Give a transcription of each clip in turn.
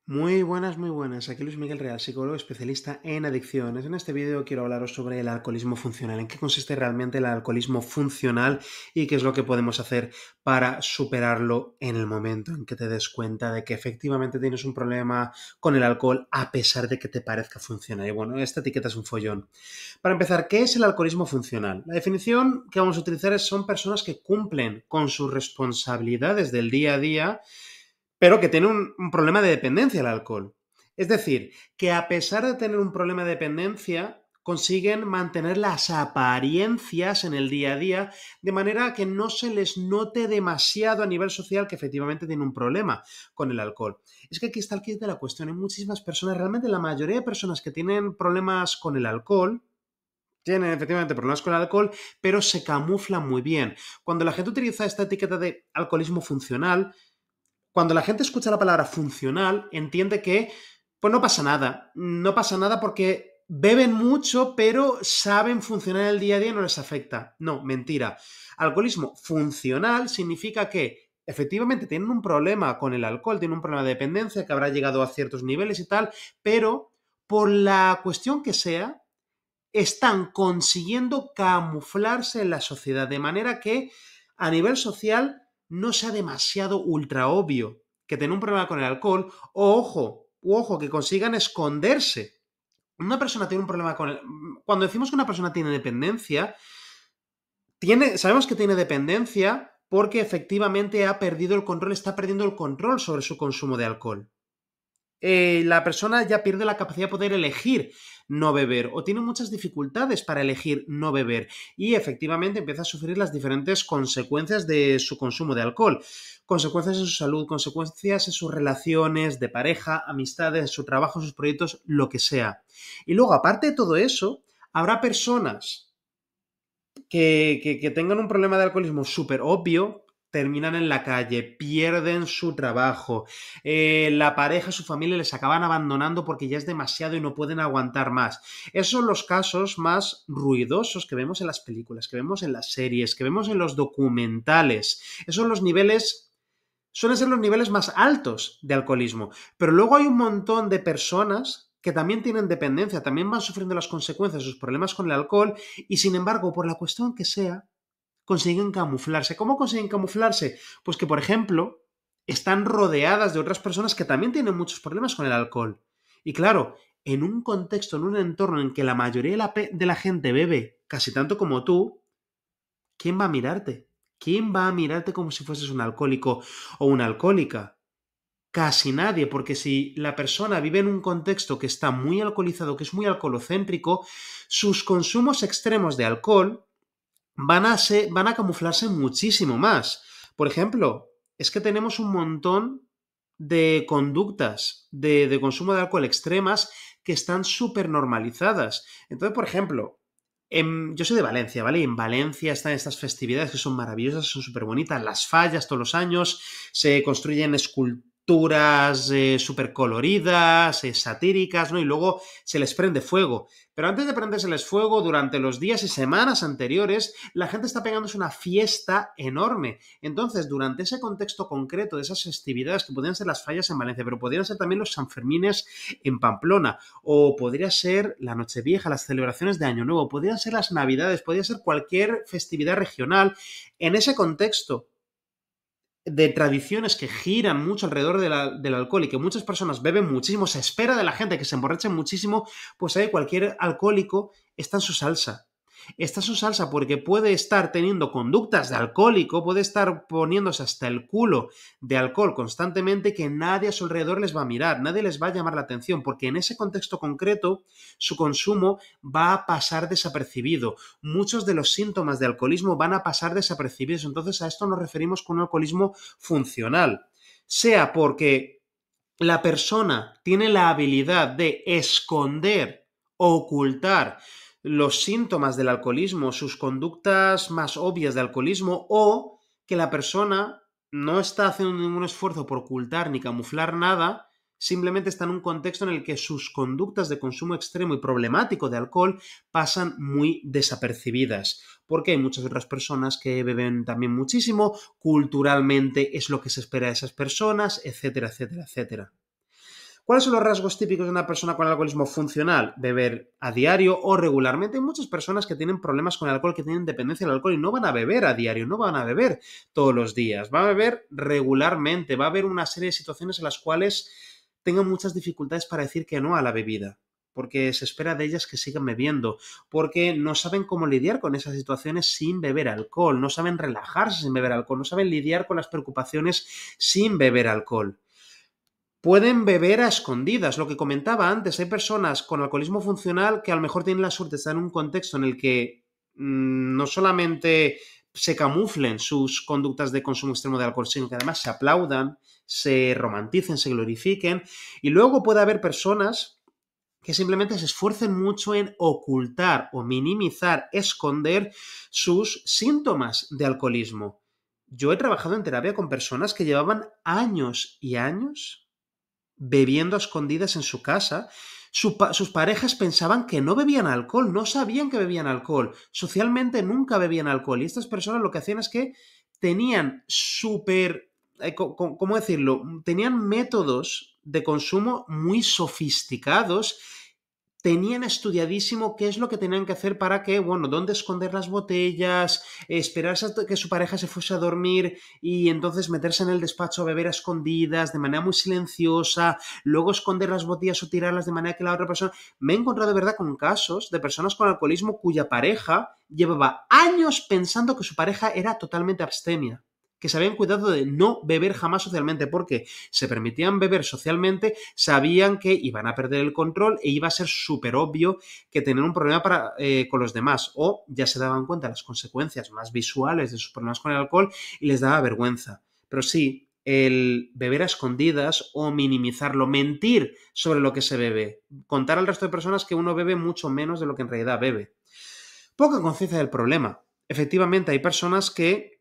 Muy buenas, muy buenas. Aquí Luis Miguel Real, psicólogo especialista en adicciones. En este vídeo quiero hablaros sobre el alcoholismo funcional, en qué consiste realmente el alcoholismo funcional y qué es lo que podemos hacer para superarlo en el momento en que te des cuenta de que efectivamente tienes un problema con el alcohol a pesar de que te parezca funcional. Y bueno, esta etiqueta es un follón. Para empezar, ¿qué es el alcoholismo funcional? La definición que vamos a utilizar son personas que cumplen con sus responsabilidades del día a día pero que tiene un problema de dependencia al alcohol. Es decir, que a pesar de tener un problema de dependencia, consiguen mantener las apariencias en el día a día de manera que no se les note demasiado a nivel social que efectivamente tiene un problema con el alcohol. Es que aquí está el kit de la cuestión. Hay muchísimas personas, realmente la mayoría de personas que tienen problemas con el alcohol, tienen efectivamente problemas con el alcohol, pero se camuflan muy bien. Cuando la gente utiliza esta etiqueta de alcoholismo funcional, cuando la gente escucha la palabra funcional, entiende que pues no pasa nada. No pasa nada porque beben mucho, pero saben funcionar el día a día y no les afecta. No, mentira. Alcoholismo funcional significa que efectivamente tienen un problema con el alcohol, tienen un problema de dependencia que habrá llegado a ciertos niveles y tal, pero por la cuestión que sea, están consiguiendo camuflarse en la sociedad, de manera que a nivel social no sea demasiado ultra obvio que tiene un problema con el alcohol, o ojo, que consigan esconderse. Una persona tiene un problema con el... Cuando decimos que una persona tiene dependencia, sabemos que tiene dependencia porque efectivamente ha perdido el control, está perdiendo el control sobre su consumo de alcohol. La persona ya pierde la capacidad de poder elegir no beber o tiene muchas dificultades para elegir no beber y efectivamente empieza a sufrir las diferentes consecuencias de su consumo de alcohol. Consecuencias en su salud, consecuencias en sus relaciones de pareja, amistades, en su trabajo, en sus proyectos, lo que sea. Y luego, aparte de todo eso, habrá personas que tengan un problema de alcoholismo súper obvio, terminan en la calle, pierden su trabajo, la pareja, su familia les acaban abandonando porque ya es demasiado y no pueden aguantar más. Esos son los casos más ruidosos que vemos en las películas, que vemos en las series, que vemos en los documentales. Esos son los niveles, suelen ser los niveles más altos de alcoholismo. Pero luego hay un montón de personas que también tienen dependencia, también van sufriendo las consecuencias de sus problemas con el alcohol y sin embargo, por la cuestión que sea, consiguen camuflarse. ¿Cómo consiguen camuflarse? Pues que, por ejemplo, están rodeadas de otras personas que también tienen muchos problemas con el alcohol. Y claro, en un contexto, en un entorno en que la mayoría de la gente bebe casi tanto como tú, ¿quién va a mirarte? ¿Quién va a mirarte como si fueses un alcohólico o una alcohólica? Casi nadie, porque si la persona vive en un contexto que está muy alcoholizado, que es muy alcoholocéntrico, sus consumos extremos de alcohol van a camuflarse muchísimo más. Por ejemplo, es que tenemos un montón de conductas de consumo de alcohol extremas que están súper normalizadas. Entonces, por ejemplo, yo soy de Valencia, ¿vale? Y en Valencia están estas festividades que son maravillosas, son súper bonitas, las fallas todos los años, se construyen esculturas súper coloridas, satíricas, ¿no? Y luego se les prende fuego. Pero antes de prendérseles fuego, durante los días y semanas anteriores, la gente está pegándose una fiesta enorme. Entonces, durante ese contexto concreto de esas festividades, que podrían ser las fallas en Valencia, pero podrían ser también los Sanfermines en Pamplona, o podría ser la Nochevieja, las celebraciones de Año Nuevo, podrían ser las Navidades, podría ser cualquier festividad regional, en ese contexto de tradiciones que giran mucho alrededor del alcohol y que muchas personas beben muchísimo, se espera de la gente que se emborrache muchísimo, pues ahí cualquier alcohólico está en su salsa. Está en su salsa porque puede estar teniendo conductas de alcohólico, puede estar poniéndose hasta el culo de alcohol constantemente que nadie a su alrededor les va a mirar, nadie les va a llamar la atención, porque en ese contexto concreto su consumo va a pasar desapercibido. Muchos de los síntomas de alcoholismo van a pasar desapercibidos. Entonces a esto nos referimos con un alcoholismo funcional. Sea porque la persona tiene la habilidad de esconder o ocultar los síntomas del alcoholismo, sus conductas más obvias de alcoholismo, o que la persona no está haciendo ningún esfuerzo por ocultar ni camuflar nada, simplemente está en un contexto en el que sus conductas de consumo extremo y problemático de alcohol pasan muy desapercibidas, porque hay muchas otras personas que beben también muchísimo, culturalmente es lo que se espera de esas personas, etcétera, etcétera, etcétera. ¿Cuáles son los rasgos típicos de una persona con alcoholismo funcional? Beber a diario o regularmente. Hay muchas personas que tienen problemas con el alcohol, que tienen dependencia del alcohol y no van a beber a diario, no van a beber todos los días, van a beber regularmente, va a haber una serie de situaciones en las cuales tengan muchas dificultades para decir que no a la bebida, porque se espera de ellas que sigan bebiendo, porque no saben cómo lidiar con esas situaciones sin beber alcohol, no saben relajarse sin beber alcohol, no saben lidiar con las preocupaciones sin beber alcohol. Pueden beber a escondidas, lo que comentaba antes. Hay personas con alcoholismo funcional que a lo mejor tienen la suerte de estar en un contexto en el que no solamente se camuflen sus conductas de consumo extremo de alcohol, sino que además se aplaudan, se romanticen, se glorifiquen. Y luego puede haber personas que simplemente se esfuercen mucho en ocultar o minimizar, esconder sus síntomas de alcoholismo. Yo he trabajado en terapia con personas que llevaban años y años bebiendo a escondidas en su casa. Sus parejas pensaban que no bebían alcohol, no sabían que bebían alcohol, socialmente nunca bebían alcohol. Y estas personas lo que hacían es que tenían ¿cómo decirlo? Tenían métodos de consumo muy sofisticados, tenían estudiadísimo qué es lo que tenían que hacer para que, bueno, dónde esconder las botellas, esperarse a que su pareja se fuese a dormir y entonces meterse en el despacho a beber a escondidas de manera muy silenciosa, luego esconder las botellas o tirarlas de manera que la otra persona... Me he encontrado de verdad con casos de personas con alcoholismo cuya pareja llevaba años pensando que su pareja era totalmente abstemia, que se habían cuidado de no beber jamás socialmente, porque se permitían beber socialmente, sabían que iban a perder el control e iba a ser súper obvio que tenían un problema con los demás, o ya se daban cuenta de las consecuencias más visuales de sus problemas con el alcohol y les daba vergüenza. Pero sí, el beber a escondidas o minimizarlo, mentir sobre lo que se bebe, contar al resto de personas que uno bebe mucho menos de lo que en realidad bebe. Poca conciencia del problema. Efectivamente, hay personas que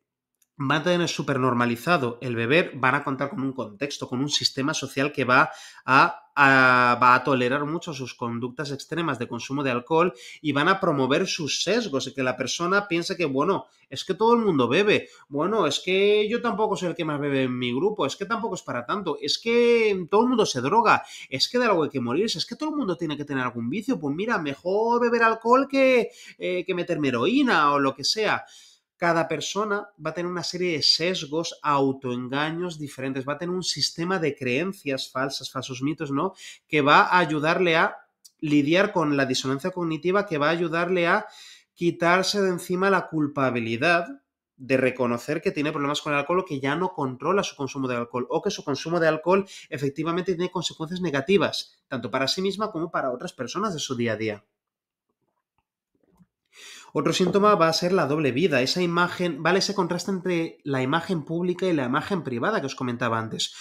van a tener súper normalizado el beber, van a contar con un contexto, con un sistema social que va a tolerar mucho sus conductas extremas de consumo de alcohol y van a promover sus sesgos y que la persona piense que, bueno, es que todo el mundo bebe, bueno, es que yo tampoco soy el que más bebe en mi grupo, es que tampoco es para tanto, es que todo el mundo se droga, es que de algo hay que morirse, es que todo el mundo tiene que tener algún vicio, pues mira, mejor beber alcohol que meterme heroína o lo que sea. Cada persona va a tener una serie de sesgos, autoengaños diferentes, va a tener un sistema de creencias falsas, falsos mitos, ¿no? Que va a ayudarle a lidiar con la disonancia cognitiva, que va a ayudarle a quitarse de encima la culpabilidad de reconocer que tiene problemas con el alcohol o que ya no controla su consumo de alcohol o que su consumo de alcohol efectivamente tiene consecuencias negativas, tanto para sí misma como para otras personas de su día a día. Otro síntoma va a ser la doble vida, esa imagen, ¿vale? Ese contraste entre la imagen pública y la imagen privada que os comentaba antes.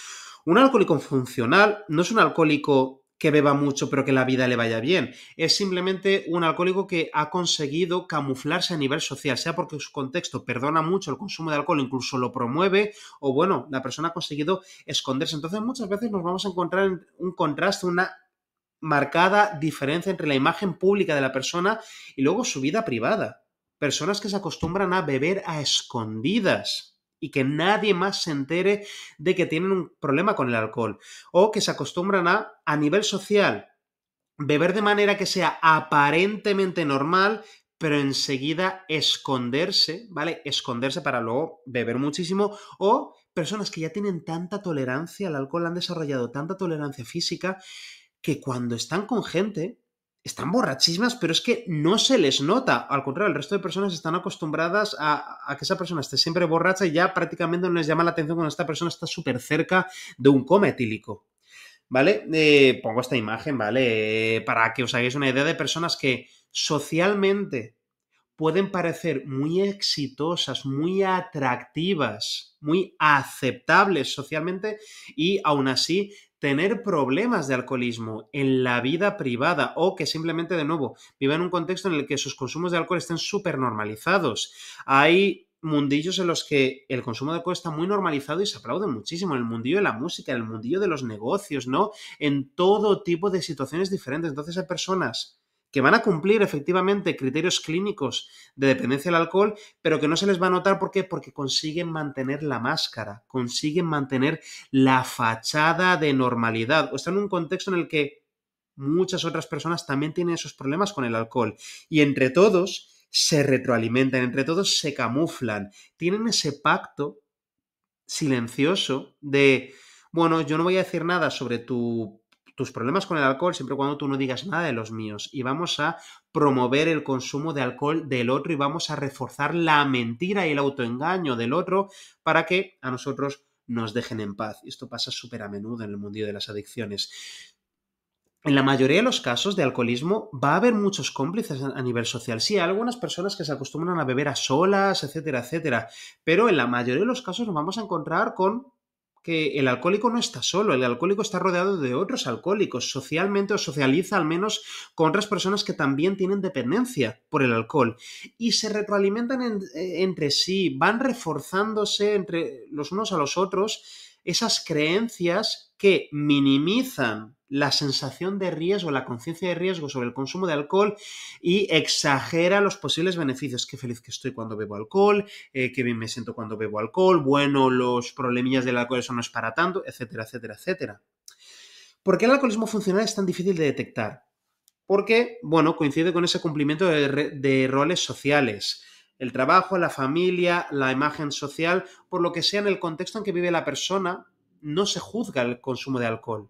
Un alcohólico funcional no es un alcohólico que beba mucho pero que la vida le vaya bien. Es simplemente un alcohólico que ha conseguido camuflarse a nivel social, sea porque su contexto perdona mucho el consumo de alcohol, incluso lo promueve, o bueno, la persona ha conseguido esconderse. Entonces muchas veces nos vamos a encontrar en un contraste, una marcada diferencia entre la imagen pública de la persona y luego su vida privada. Personas que se acostumbran a beber a escondidas y que nadie más se entere de que tienen un problema con el alcohol. O que se acostumbran a nivel social, beber de manera que sea aparentemente normal, pero enseguida esconderse, ¿vale? Esconderse para luego beber muchísimo. O personas que ya tienen tanta tolerancia al alcohol, han desarrollado tanta tolerancia física que cuando están con gente están borrachísimas, pero es que no se les nota. Al contrario, el resto de personas están acostumbradas a que esa persona esté siempre borracha y ya prácticamente no les llama la atención cuando esta persona está súper cerca de un coma etílico. ¿Vale? Pongo esta imagen, ¿vale? Para que os hagáis una idea de personas que socialmente pueden parecer muy exitosas, muy atractivas, muy aceptables socialmente y aún así tener problemas de alcoholismo en la vida privada o que simplemente, de nuevo, vivan en un contexto en el que sus consumos de alcohol estén súper normalizados. Hay mundillos en los que el consumo de alcohol está muy normalizado y se aplaude muchísimo, en el mundillo de la música, en el mundillo de los negocios, ¿no? En todo tipo de situaciones diferentes. Entonces hay personas que van a cumplir efectivamente criterios clínicos de dependencia al alcohol, pero que no se les va a notar. ¿Por qué? Porque consiguen mantener la máscara, consiguen mantener la fachada de normalidad, o están en un contexto en el que muchas otras personas también tienen esos problemas con el alcohol. Y entre todos se retroalimentan, entre todos se camuflan, tienen ese pacto silencioso de, bueno, yo no voy a decir nada sobre tus problemas con el alcohol siempre y cuando tú no digas nada de los míos. Y vamos a promover el consumo de alcohol del otro y vamos a reforzar la mentira y el autoengaño del otro para que a nosotros nos dejen en paz. Y esto pasa súper a menudo en el mundillo de las adicciones. En la mayoría de los casos de alcoholismo va a haber muchos cómplices a nivel social. Sí, hay algunas personas que se acostumbran a beber a solas, etcétera, etcétera. Pero en la mayoría de los casos nos vamos a encontrar con que el alcohólico no está solo, el alcohólico está rodeado de otros alcohólicos, socialmente o socializa al menos con otras personas que también tienen dependencia por el alcohol y se retroalimentan entre sí, van reforzándose entre los unos a los otros esas creencias que minimizan la sensación de riesgo, la conciencia de riesgo sobre el consumo de alcohol y exagera los posibles beneficios. Qué feliz que estoy cuando bebo alcohol, qué bien me siento cuando bebo alcohol, bueno, los problemillas del alcohol eso no es para tanto, etcétera, etcétera, etcétera. ¿Por qué el alcoholismo funcional es tan difícil de detectar? Porque, bueno, coincide con ese cumplimiento de roles sociales. El trabajo, la familia, la imagen social, por lo que sea en el contexto en que vive la persona, no se juzga el consumo de alcohol.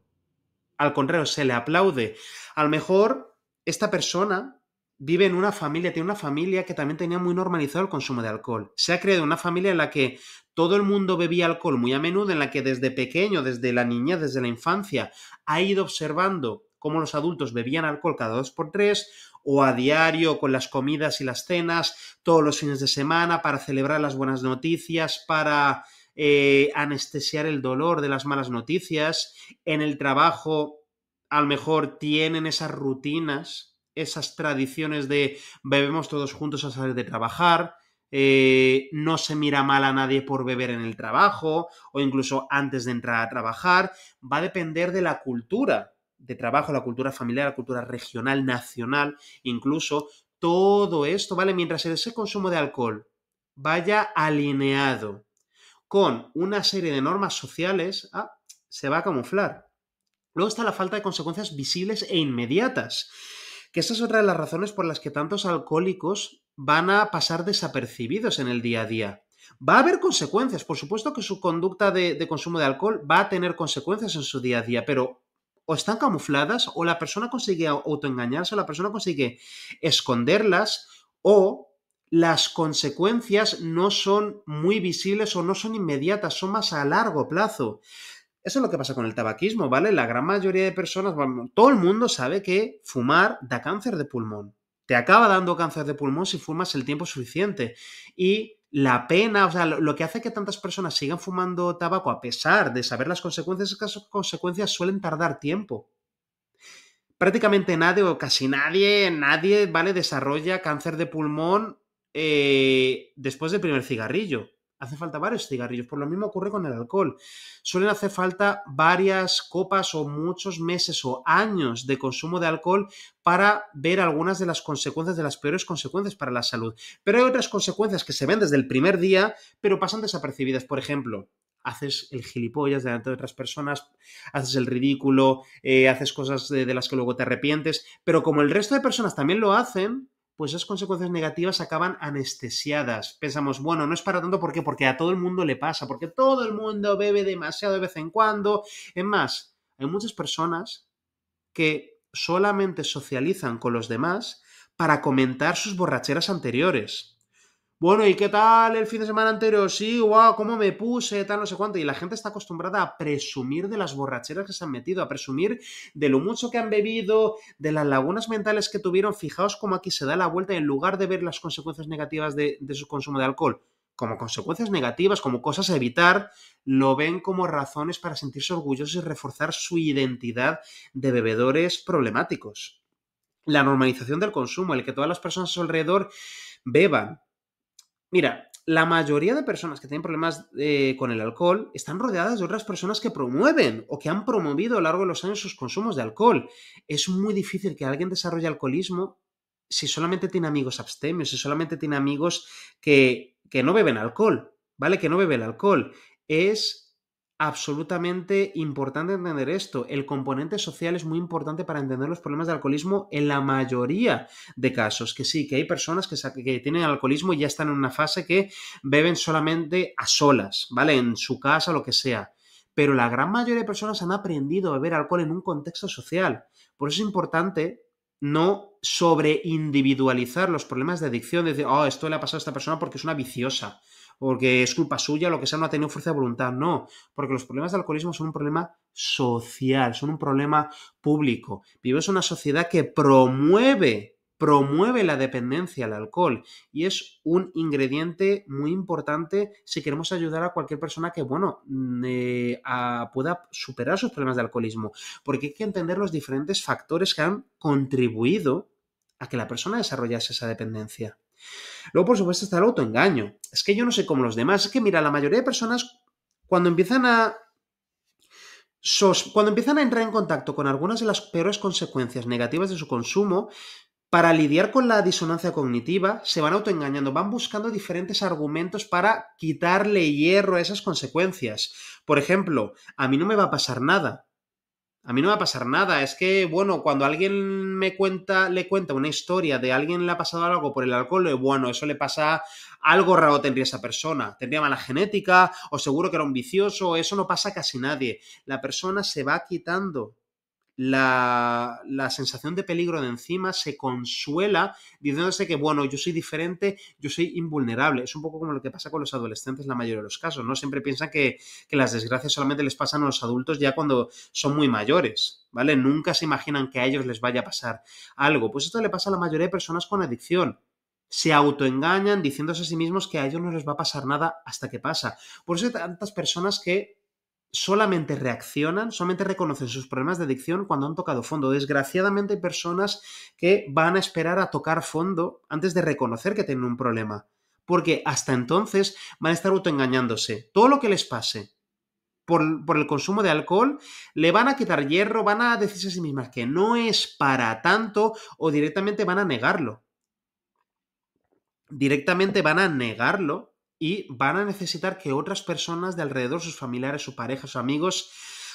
Al contrario, se le aplaude. A lo mejor esta persona vive en una familia, tiene una familia que también tenía muy normalizado el consumo de alcohol. Se ha creado una familia en la que todo el mundo bebía alcohol muy a menudo, en la que desde pequeño, desde la niñez, desde la infancia, ha ido observando cómo los adultos bebían alcohol cada 2 por 3 o a diario con las comidas y las cenas, todos los fines de semana para celebrar las buenas noticias, para anestesiar el dolor de las malas noticias. En el trabajo a lo mejor tienen esas rutinas, esas tradiciones de bebemos todos juntos a salir de trabajar, no se mira mal a nadie por beber en el trabajo o incluso antes de entrar a trabajar. Va a depender de la cultura de trabajo, la cultura familiar, la cultura regional, nacional, incluso todo esto, ¿vale? Mientras ese consumo de alcohol vaya alineado con una serie de normas sociales, se va a camuflar. Luego está la falta de consecuencias visibles e inmediatas, que esa es otra de las razones por las que tantos alcohólicos van a pasar desapercibidos en el día a día. Va a haber consecuencias, por supuesto que su conducta de consumo de alcohol va a tener consecuencias en su día a día, pero o están camufladas o la persona consigue autoengañarse o la persona consigue esconderlas o las consecuencias no son muy visibles o no son inmediatas, son más a largo plazo. Eso es lo que pasa con el tabaquismo, ¿vale? La gran mayoría de personas, todo el mundo sabe que fumar da cáncer de pulmón. Te acaba dando cáncer de pulmón si fumas el tiempo suficiente. Y la pena, o sea, lo que hace que tantas personas sigan fumando tabaco a pesar de saber las consecuencias es que esas consecuencias suelen tardar tiempo. Prácticamente nadie o casi nadie, ¿vale? Desarrolla cáncer de pulmón después del primer cigarrillo. Hace falta varios cigarrillos. Por lo mismo ocurre con el alcohol. Suelen hacer falta varias copas o muchos meses o años de consumo de alcohol para ver algunas de las consecuencias, de las peores consecuencias para la salud. Pero hay otras consecuencias que se ven desde el primer día, pero pasan desapercibidas. Por ejemplo, haces el gilipollas delante de otras personas, haces el ridículo, haces cosas de las que luego te arrepientes, pero como el resto de personas también lo hacen, pues esas consecuencias negativas acaban anestesiadas. Pensamos, bueno, no es para tanto, ¿por qué? Porque a todo el mundo le pasa, porque todo el mundo bebe demasiado de vez en cuando. Es más, hay muchas personas que solamente socializan con los demás para comentar sus borracheras anteriores. Bueno, ¿y qué tal el fin de semana anterior? Sí, guau, cómo me puse, tal, no sé cuánto. Y la gente está acostumbrada a presumir de las borracheras que se han metido, a presumir de lo mucho que han bebido, de las lagunas mentales que tuvieron. Fijaos cómo aquí se da la vuelta y en lugar de ver las consecuencias negativas de su consumo de alcohol como consecuencias negativas, como cosas a evitar, lo ven como razones para sentirse orgullosos y reforzar su identidad de bebedores problemáticos. La normalización del consumo, el que todas las personas a su alrededor beban. Mira, la mayoría de personas que tienen problemas con el alcohol están rodeadas de otras personas que promueven o que han promovido a lo largo de los años sus consumos de alcohol. Es muy difícil que alguien desarrolle alcoholismo si solamente tiene amigos abstemios, si solamente tiene amigos que no beben alcohol, ¿vale? Que no beben alcohol. Es absolutamente importante entender esto. El componente social es muy importante para entender los problemas de alcoholismo en la mayoría de casos. Que sí, que hay personas que tienen alcoholismo y ya están en una fase que beben solamente a solas, ¿vale? En su casa, lo que sea. Pero la gran mayoría de personas han aprendido a beber alcohol en un contexto social. Por eso es importante no sobreindividualizar los problemas de adicción, decir, oh, esto le ha pasado a esta persona porque es una viciosa, porque es culpa suya, lo que sea, no ha tenido fuerza de voluntad. No, porque los problemas de alcoholismo son un problema social, son un problema público. Vivimos en una sociedad que promueve la dependencia al alcohol y es un ingrediente muy importante si queremos ayudar a cualquier persona que, bueno, pueda superar sus problemas de alcoholismo, porque hay que entender los diferentes factores que han contribuido a que la persona desarrollase esa dependencia. Luego, por supuesto, está el autoengaño. Es que yo no sé cómo los demás. Es que, mira, la mayoría de personas, cuando empiezan a cuando empiezan a entrar en contacto con algunas de las peores consecuencias negativas de su consumo, para lidiar con la disonancia cognitiva, se van autoengañando, van buscando diferentes argumentos para quitarle hierro a esas consecuencias. Por ejemplo, a mí no me va a pasar nada. A mí no me va a pasar nada. Es que, bueno, cuando alguien le cuenta una historia de alguien le ha pasado algo por el alcohol, bueno, eso le pasa, algo raro tendría esa persona. Tendría mala genética, o seguro que era un vicioso, eso no pasa a casi nadie. La persona se va quitando la sensación de peligro de encima, se consuela diciéndose que, bueno, yo soy diferente, yo soy invulnerable. Es un poco como lo que pasa con los adolescentes en la mayoría de los casos, ¿no? Siempre piensan que las desgracias solamente les pasan a los adultos ya cuando son muy mayores, ¿vale? Nunca se imaginan que a ellos les vaya a pasar algo. Pues esto le pasa a la mayoría de personas con adicción. Se autoengañan diciéndose a sí mismos que a ellos no les va a pasar nada hasta que pasa. Por eso hay tantas personas que solamente reaccionan, solamente reconocen sus problemas de adicción cuando han tocado fondo. Desgraciadamente hay personas que van a esperar a tocar fondo antes de reconocer que tienen un problema, porque hasta entonces van a estar autoengañándose. Todo lo que les pase por el consumo de alcohol, le van a quitar hierro, van a decirse a sí mismas que no es para tanto o directamente van a negarlo. Directamente van a negarlo y van a necesitar que otras personas de alrededor, sus familiares, su pareja, sus amigos,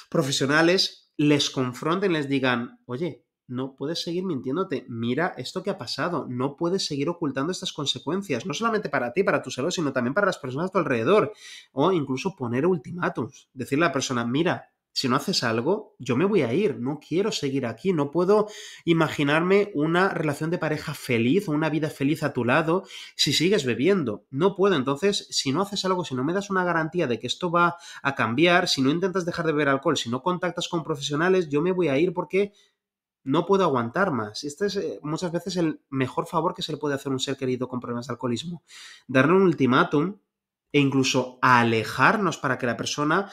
profesionales, les confronten, les digan, oye, no puedes seguir mintiéndote, mira esto que ha pasado, no puedes seguir ocultando estas consecuencias, no solamente para ti, para tu salud, sino también para las personas a tu alrededor, o incluso poner ultimátums, decirle a la persona, mira, si no haces algo, yo me voy a ir, no quiero seguir aquí, no puedo imaginarme una relación de pareja feliz o una vida feliz a tu lado si sigues bebiendo. No puedo. Entonces, si no haces algo, si no me das una garantía de que esto va a cambiar, si no intentas dejar de beber alcohol, si no contactas con profesionales, yo me voy a ir porque no puedo aguantar más. Este es muchas veces el mejor favor que se le puede hacer a un ser querido con problemas de alcoholismo. Darle un ultimátum e incluso alejarnos para que la persona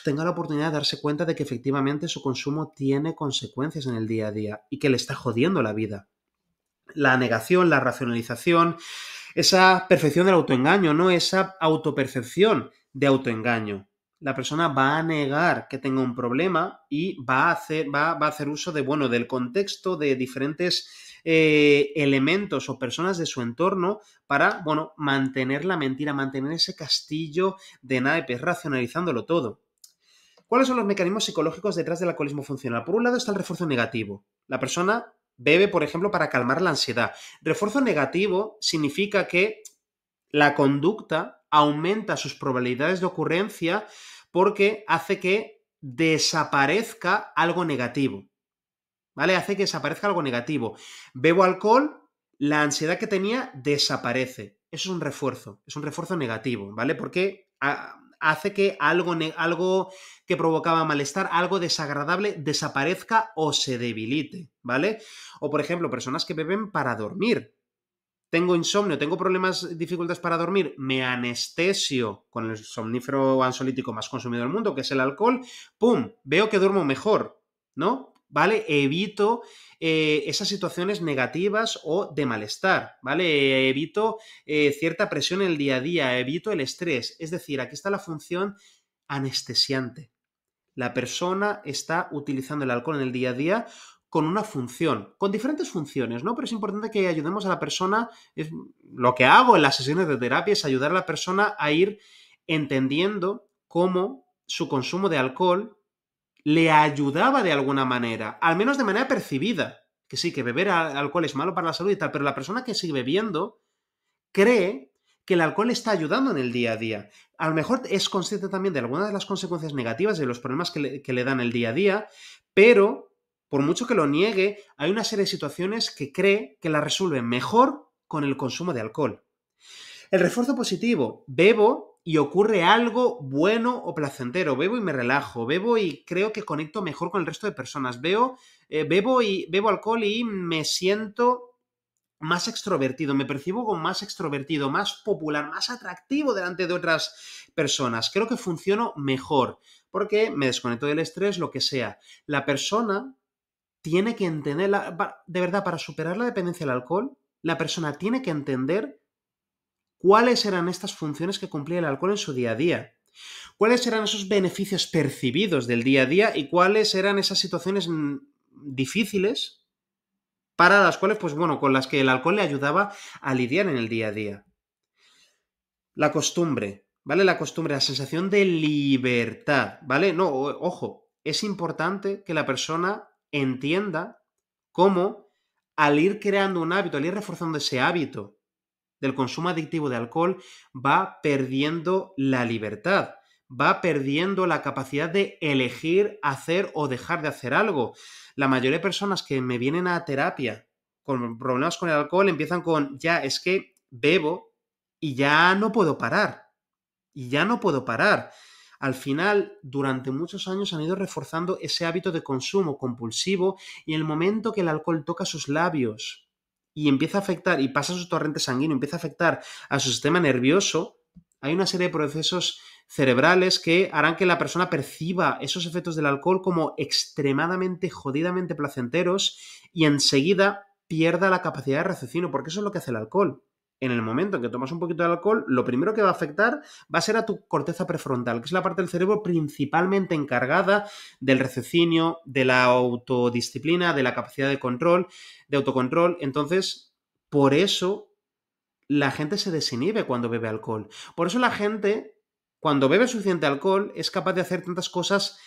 tenga la oportunidad de darse cuenta de que efectivamente su consumo tiene consecuencias en el día a día y que le está jodiendo la vida. La negación, la racionalización, esa perfección del autoengaño, ¿no? Esa autopercepción de autoengaño. La persona va a negar que tenga un problema y va a hacer uso de, bueno, del contexto, de diferentes elementos o personas de su entorno para, bueno, mantener la mentira, mantener ese castillo de naipes, racionalizándolo todo. ¿Cuáles son los mecanismos psicológicos detrás del alcoholismo funcional? Por un lado está el refuerzo negativo. La persona bebe, por ejemplo, para calmar la ansiedad. Refuerzo negativo significa que la conducta aumenta sus probabilidades de ocurrencia porque hace que desaparezca algo negativo. ¿Vale? Hace que desaparezca algo negativo. Bebo alcohol, la ansiedad que tenía desaparece. Eso es un refuerzo negativo, ¿vale? Porque hace que algo que provocaba malestar, algo desagradable, desaparezca o se debilite, ¿vale? O, por ejemplo, personas que beben para dormir. Tengo insomnio, tengo problemas, dificultades para dormir, me anestesio con el somnífero ansiolítico más consumido del mundo, que es el alcohol, ¡pum! Veo que duermo mejor, ¿no? ¿vale? Evito esas situaciones negativas o de malestar, ¿vale? Evito cierta presión en el día a día, evito el estrés. Es decir, aquí está la función anestesiante. La persona está utilizando el alcohol en el día a día con una función, con diferentes funciones, ¿no? Pero es importante que ayudemos a la persona. Lo que hago en las sesiones de terapia es ayudar a la persona a ir entendiendo cómo su consumo de alcohol le ayudaba de alguna manera, al menos de manera percibida. Que sí, que beber alcohol es malo para la salud y tal, pero la persona que sigue bebiendo cree que el alcohol le está ayudando en el día a día. A lo mejor es consciente también de algunas de las consecuencias negativas de los problemas que le dan el día a día, pero por mucho que lo niegue, hay una serie de situaciones que cree que la resuelven mejor con el consumo de alcohol. El refuerzo positivo. Bebo y ocurre algo bueno o placentero. Bebo y me relajo. Bebo y creo que conecto mejor con el resto de personas. Bebo alcohol y me siento más extrovertido, me percibo como más extrovertido, más popular, más atractivo delante de otras personas. Creo que funciono mejor porque me desconecto del estrés, lo que sea. La persona tiene que entender, de verdad, para superar la dependencia del alcohol, la persona tiene que entender cuáles eran estas funciones que cumplía el alcohol en su día a día. ¿Cuáles eran esos beneficios percibidos del día a día y cuáles eran esas situaciones difíciles para las cuales, pues bueno, con las que el alcohol le ayudaba a lidiar en el día a día? La costumbre, ¿vale? La costumbre, la sensación de libertad, ¿vale? No, ojo, es importante que la persona entienda cómo al ir creando un hábito, al ir reforzando ese hábito del consumo adictivo de alcohol, va perdiendo la libertad, va perdiendo la capacidad de elegir hacer o dejar de hacer algo. La mayoría de personas que me vienen a terapia con problemas con el alcohol empiezan con, ya, es que bebo y ya no puedo parar, y ya no puedo parar. Al final, durante muchos años han ido reforzando ese hábito de consumo compulsivo y en el momento que el alcohol toca sus labios y empieza a afectar y pasa a su torrente sanguíneo, empieza a afectar a su sistema nervioso, hay una serie de procesos cerebrales que harán que la persona perciba esos efectos del alcohol como extremadamente, jodidamente placenteros y enseguida pierda la capacidad de raciocinio, porque eso es lo que hace el alcohol. En el momento en que tomas un poquito de alcohol, lo primero que va a afectar va a ser a tu corteza prefrontal, que es la parte del cerebro principalmente encargada del raciocinio, de la autodisciplina, de la capacidad de control, de autocontrol. Entonces, por eso la gente se desinhibe cuando bebe alcohol. Por eso la gente, cuando bebe suficiente alcohol, es capaz de hacer tantas cosas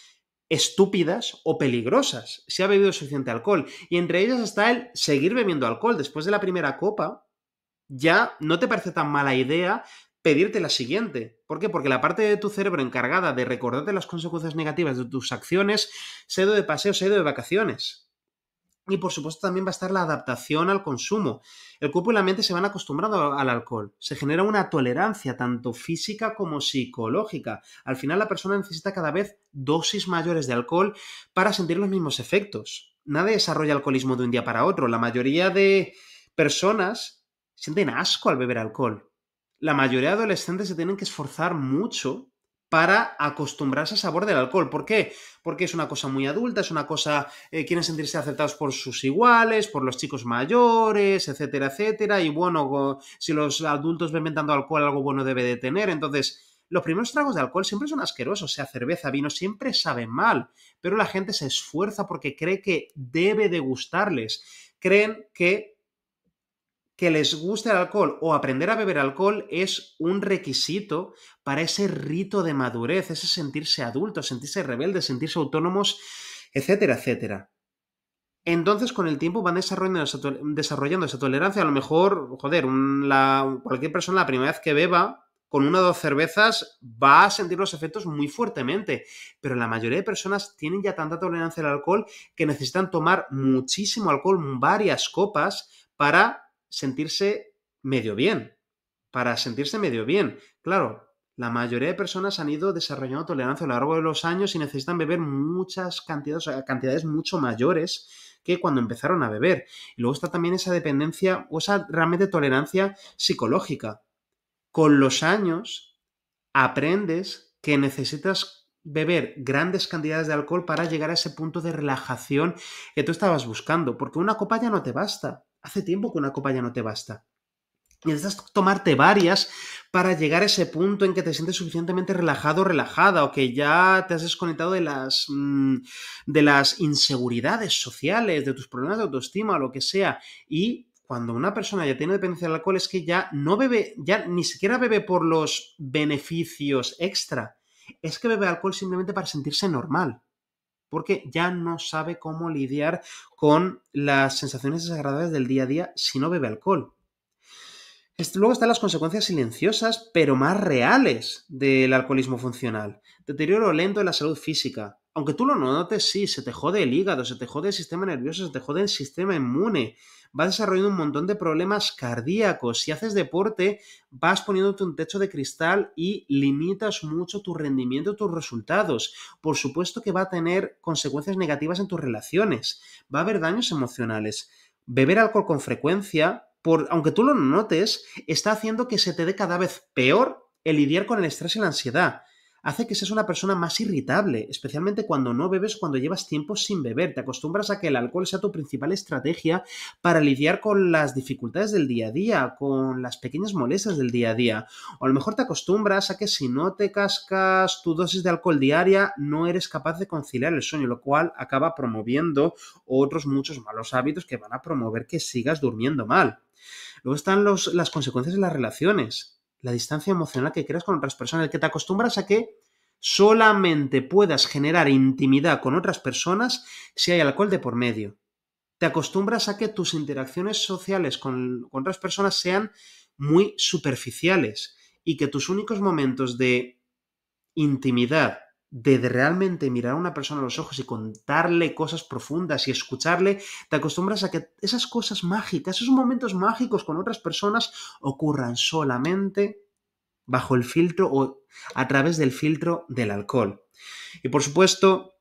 estúpidas o peligrosas si ha bebido suficiente alcohol. Y entre ellas está el seguir bebiendo alcohol. Después de la primera copa, ya no te parece tan mala idea pedirte la siguiente. ¿Por qué? Porque la parte de tu cerebro encargada de recordarte las consecuencias negativas de tus acciones se ha ido de paseo, se ha ido de vacaciones. Y por supuesto también va a estar la adaptación al consumo. El cuerpo y la mente se van acostumbrando al alcohol. Se genera una tolerancia tanto física como psicológica. Al final la persona necesita cada vez dosis mayores de alcohol para sentir los mismos efectos. Nadie desarrolla alcoholismo de un día para otro. La mayoría de personas sienten asco al beber alcohol. La mayoría de adolescentes se tienen que esforzar mucho para acostumbrarse al sabor del alcohol. ¿Por qué? Porque es una cosa muy adulta, es una cosa, quieren sentirse aceptados por sus iguales, por los chicos mayores, etcétera, etcétera, y bueno, si los adultos ven dando alcohol, algo bueno debe de tener. Entonces, los primeros tragos de alcohol siempre son asquerosos, sea cerveza, vino, siempre saben mal, pero la gente se esfuerza porque cree que debe de gustarles. Creen que les guste el alcohol o aprender a beber alcohol es un requisito para ese rito de madurez, ese sentirse adultos, sentirse rebeldes, sentirse autónomos, etcétera, etcétera. Entonces, con el tiempo van desarrollando esa tolerancia. A lo mejor, joder, cualquier persona la primera vez que beba, con una o dos cervezas, va a sentir los efectos muy fuertemente. Pero la mayoría de personas tienen ya tanta tolerancia al alcohol que necesitan tomar muchísimo alcohol, varias copas, para sentirse medio bien. Para sentirse medio bien. Claro, la mayoría de personas han ido desarrollando tolerancia a lo largo de los años y necesitan beber muchas cantidades, o sea, cantidades mucho mayores que cuando empezaron a beber. Y luego está también esa dependencia o esa realmente tolerancia psicológica. Con los años aprendes que necesitas beber grandes cantidades de alcohol para llegar a ese punto de relajación que tú estabas buscando, porque una copa ya no te basta. Hace tiempo que una copa ya no te basta. Necesitas tomarte varias para llegar a ese punto en que te sientes suficientemente relajado o relajada, o que ya te has desconectado de las inseguridades sociales, de tus problemas de autoestima o lo que sea. Y cuando una persona ya tiene dependencia del alcohol es que ya no bebe, ya ni siquiera bebe por los beneficios extra. Es que bebe alcohol simplemente para sentirse normal, porque ya no sabe cómo lidiar con las sensaciones desagradables del día a día si no bebe alcohol. Luego están las consecuencias silenciosas, pero más reales del alcoholismo funcional. Deterioro lento de la salud física. Aunque tú lo notes, sí, se te jode el hígado, se te jode el sistema nervioso, se te jode el sistema inmune. Vas desarrollando un montón de problemas cardíacos. Si haces deporte, vas poniéndote un techo de cristal y limitas mucho tu rendimiento, tus resultados. Por supuesto que va a tener consecuencias negativas en tus relaciones. Va a haber daños emocionales. Beber alcohol con frecuencia, aunque tú lo notes, está haciendo que se te dé cada vez peor el lidiar con el estrés y la ansiedad. Hace que seas una persona más irritable, especialmente cuando no bebes, cuando llevas tiempo sin beber. Te acostumbras a que el alcohol sea tu principal estrategia para lidiar con las dificultades del día a día, con las pequeñas molestias del día a día. O a lo mejor te acostumbras a que si no te cascas tu dosis de alcohol diaria, no eres capaz de conciliar el sueño, lo cual acaba promoviendo otros muchos malos hábitos que van a promover que sigas durmiendo mal. Luego están las consecuencias de las relaciones, la distancia emocional que creas con otras personas, el que te acostumbras a que solamente puedas generar intimidad con otras personas si hay alcohol de por medio. Te acostumbras a que tus interacciones sociales con otras personas sean muy superficiales y que tus únicos momentos de intimidad, de realmente mirar a una persona a los ojos y contarle cosas profundas y escucharle, te acostumbras a que esas cosas mágicas, esos momentos mágicos con otras personas ocurran solamente bajo el filtro o a través del filtro del alcohol. Y por supuesto,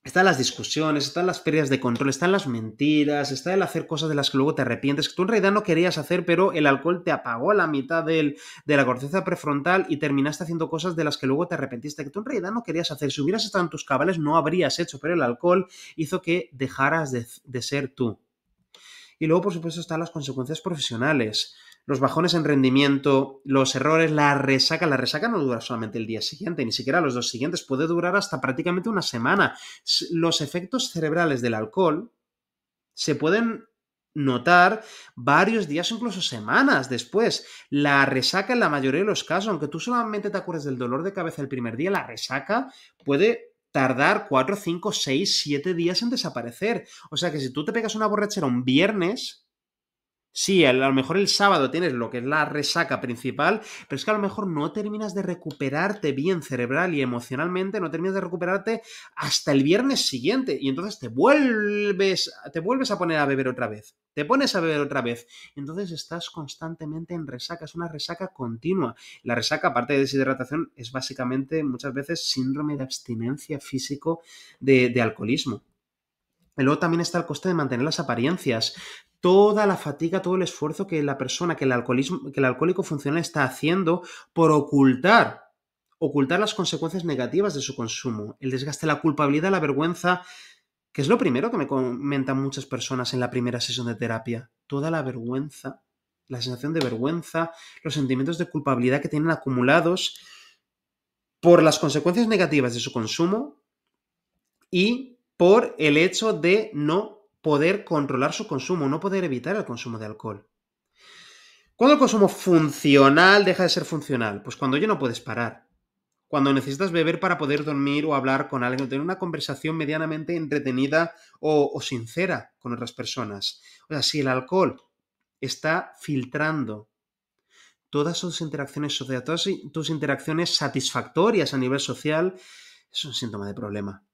están las discusiones, están las pérdidas de control, están las mentiras, está el hacer cosas de las que luego te arrepientes, que tú en realidad no querías hacer, pero el alcohol te apagó la mitad de la corteza prefrontal y terminaste haciendo cosas de las que luego te arrepentiste, que tú en realidad no querías hacer. Si hubieras estado en tus cabales no habrías hecho, pero el alcohol hizo que dejaras de ser tú. Y luego, por supuesto, están las consecuencias profesionales, los bajones en rendimiento, los errores, la resaca. La resaca no dura solamente el día siguiente, ni siquiera los dos siguientes, puede durar hasta prácticamente una semana. Los efectos cerebrales del alcohol se pueden notar varios días o incluso semanas después. La resaca en la mayoría de los casos, aunque tú solamente te acuerdes del dolor de cabeza el primer día, la resaca puede tardar 4, 5, 6, 7 días en desaparecer. O sea que si tú te pegas una borrachera un viernes, sí, a lo mejor el sábado tienes lo que es la resaca principal, pero es que a lo mejor no terminas de recuperarte bien cerebral y emocionalmente, no terminas de recuperarte hasta el viernes siguiente y entonces te vuelves a poner a beber otra vez, te pones a beber otra vez y entonces estás constantemente en resaca, es una resaca continua. La resaca, aparte de deshidratación, es básicamente muchas veces síndrome de abstinencia físico de alcoholismo. Y luego también está el coste de mantener las apariencias. Toda la fatiga, todo el esfuerzo que la persona, que el alcohólico funcional está haciendo por ocultar las consecuencias negativas de su consumo. El desgaste, la culpabilidad, la vergüenza, que es lo primero que me comentan muchas personas en la primera sesión de terapia. Toda la vergüenza, la sensación de vergüenza, los sentimientos de culpabilidad que tienen acumulados por las consecuencias negativas de su consumo y por el hecho de no poder controlar su consumo, no poder evitar el consumo de alcohol. ¿Cuándo el consumo funcional deja de ser funcional? Pues cuando ya no puedes parar. Cuando necesitas beber para poder dormir o hablar con alguien, o tener una conversación medianamente entretenida o sincera con otras personas. O sea, si el alcohol está filtrando todas tus interacciones sociales, todas tus interacciones satisfactorias a nivel social, es un síntoma de problema.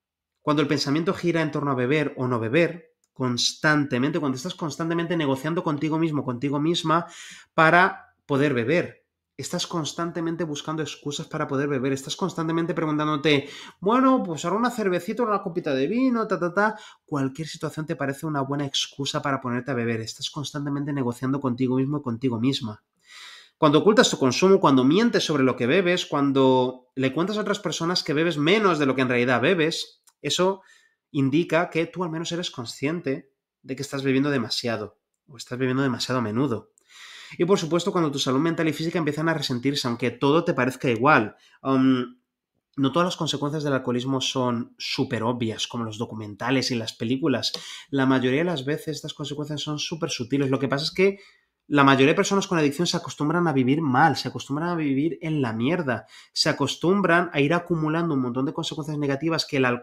Cuando el pensamiento gira en torno a beber o no beber, constantemente, cuando estás constantemente negociando contigo mismo, contigo misma, para poder beber. Estás constantemente buscando excusas para poder beber. Estás constantemente preguntándote, bueno, pues ahora una cervecita o una copita de vino, Cualquier situación te parece una buena excusa para ponerte a beber. Estás constantemente negociando contigo mismo y contigo misma. Cuando ocultas tu consumo, cuando mientes sobre lo que bebes, cuando le cuentas a otras personas que bebes menos de lo que en realidad bebes, eso indica que tú al menos eres consciente de que estás bebiendo demasiado o estás bebiendo demasiado a menudo. Y por supuesto, cuando tu salud mental y física empiezan a resentirse, aunque todo te parezca igual. No todas las consecuencias del alcoholismo son súper obvias, como los documentales y las películas. La mayoría de las veces estas consecuencias son súper sutiles. Lo que pasa es que la mayoría de personas con adicción se acostumbran a vivir mal, se acostumbran a vivir en la mierda, se acostumbran a ir acumulando un montón de consecuencias negativas que el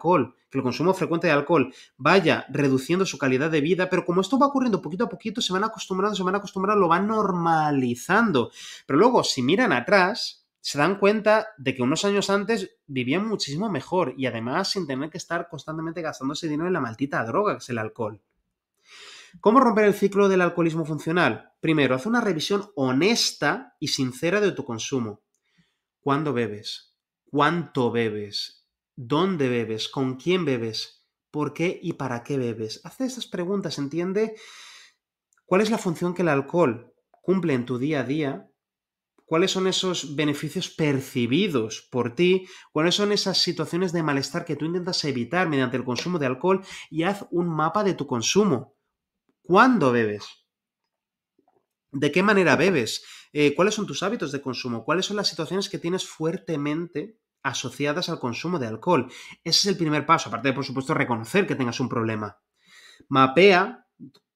consumo frecuente de alcohol vaya reduciendo su calidad de vida, pero como esto va ocurriendo poquito a poquito, se van acostumbrando, lo van normalizando. Pero luego, si miran atrás, se dan cuenta de que unos años antes vivían muchísimo mejor y además sin tener que estar constantemente gastándose dinero en la maldita droga que es el alcohol. ¿Cómo romper el ciclo del alcoholismo funcional? Primero, haz una revisión honesta y sincera de tu consumo. ¿Cuándo bebes? ¿Cuánto bebes? ¿Dónde bebes? ¿Con quién bebes? ¿Por qué y para qué bebes? Haz esas preguntas, entiende cuál es la función que el alcohol cumple en tu día a día, cuáles son esos beneficios percibidos por ti, cuáles son esas situaciones de malestar que tú intentas evitar mediante el consumo de alcohol y haz un mapa de tu consumo. ¿Cuándo bebes? ¿De qué manera bebes? ¿Cuáles son tus hábitos de consumo? ¿Cuáles son las situaciones que tienes fuertemente asociadas al consumo de alcohol? Ese es el primer paso, aparte de, por supuesto, reconocer que tengas un problema. Mapea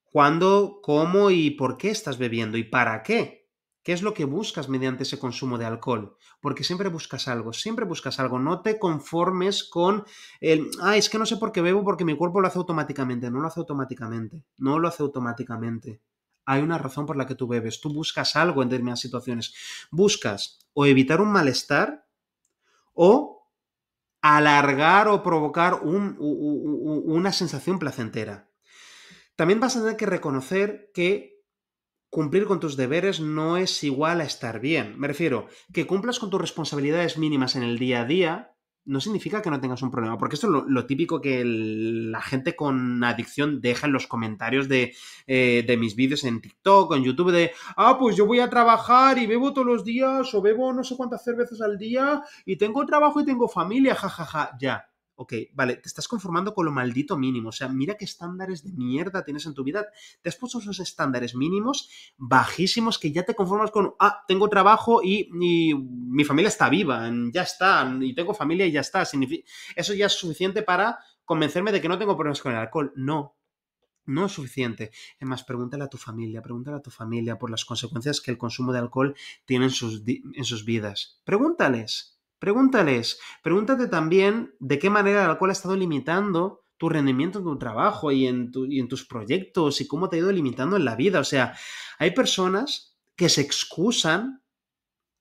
cuándo, cómo y por qué estás bebiendo y para qué. ¿Qué es lo que buscas mediante ese consumo de alcohol? Porque siempre buscas algo, siempre buscas algo. No te conformes con es que no sé por qué bebo porque mi cuerpo lo hace automáticamente. No lo hace automáticamente. No lo hace automáticamente. Hay una razón por la que tú bebes. Tú buscas algo en determinadas situaciones. Buscas o evitar un malestar o alargar o provocar una sensación placentera. También vas a tener que reconocer que cumplir con tus deberes no es igual a estar bien. Me refiero, que cumplas con tus responsabilidades mínimas en el día a día no significa que no tengas un problema, porque esto es lo típico que la gente con adicción deja en los comentarios de mis vídeos en TikTok o en YouTube pues yo voy a trabajar y bebo todos los días o bebo no sé cuántas cervezas al día y tengo trabajo y tengo familia, jajaja, ya. Ok, vale, te estás conformando con lo maldito mínimo. O sea, mira qué estándares de mierda tienes en tu vida. Te has puesto esos estándares mínimos bajísimos que ya te conformas con, tengo trabajo y mi familia está viva, ya está, y tengo familia y ya está. Eso ya es suficiente para convencerme de que no tengo problemas con el alcohol. No, no es suficiente. Es más, pregúntale a tu familia por las consecuencias que el consumo de alcohol tiene en sus vidas. Pregúntate también de qué manera el alcohol ha estado limitando tu rendimiento en tu trabajo y en tus proyectos y cómo te ha ido limitando en la vida. O sea, hay personas que se excusan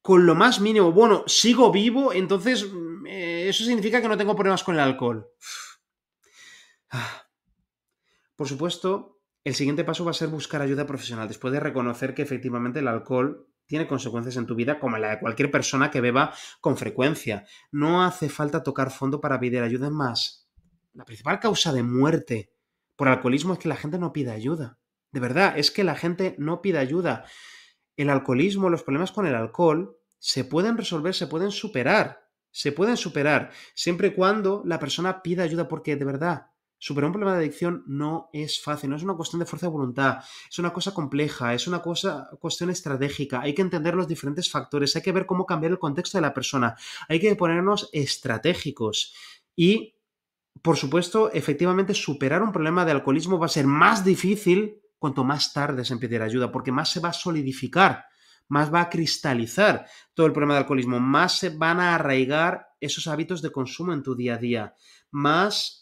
con lo más mínimo. Bueno, sigo vivo, entonces eso significa que no tengo problemas con el alcohol. Por supuesto, el siguiente paso va a ser buscar ayuda profesional, después de reconocer que efectivamente el alcohol tiene consecuencias en tu vida como la de cualquier persona que beba con frecuencia. No hace falta tocar fondo para pedir ayuda. Es más, la principal causa de muerte por alcoholismo es que la gente no pida ayuda. De verdad, es que la gente no pide ayuda. El alcoholismo, los problemas con el alcohol, se pueden resolver, se pueden superar. Se pueden superar siempre y cuando la persona pida ayuda, porque de verdad, superar un problema de adicción no es fácil, no es una cuestión de fuerza de voluntad, es una cosa compleja, es una cuestión estratégica, hay que entender los diferentes factores, hay que ver cómo cambiar el contexto de la persona, hay que ponernos estratégicos y, por supuesto, efectivamente superar un problema de alcoholismo va a ser más difícil cuanto más tarde en pedir ayuda, porque más se va a solidificar, más va a cristalizar todo el problema de alcoholismo, más se van a arraigar esos hábitos de consumo en tu día a día, más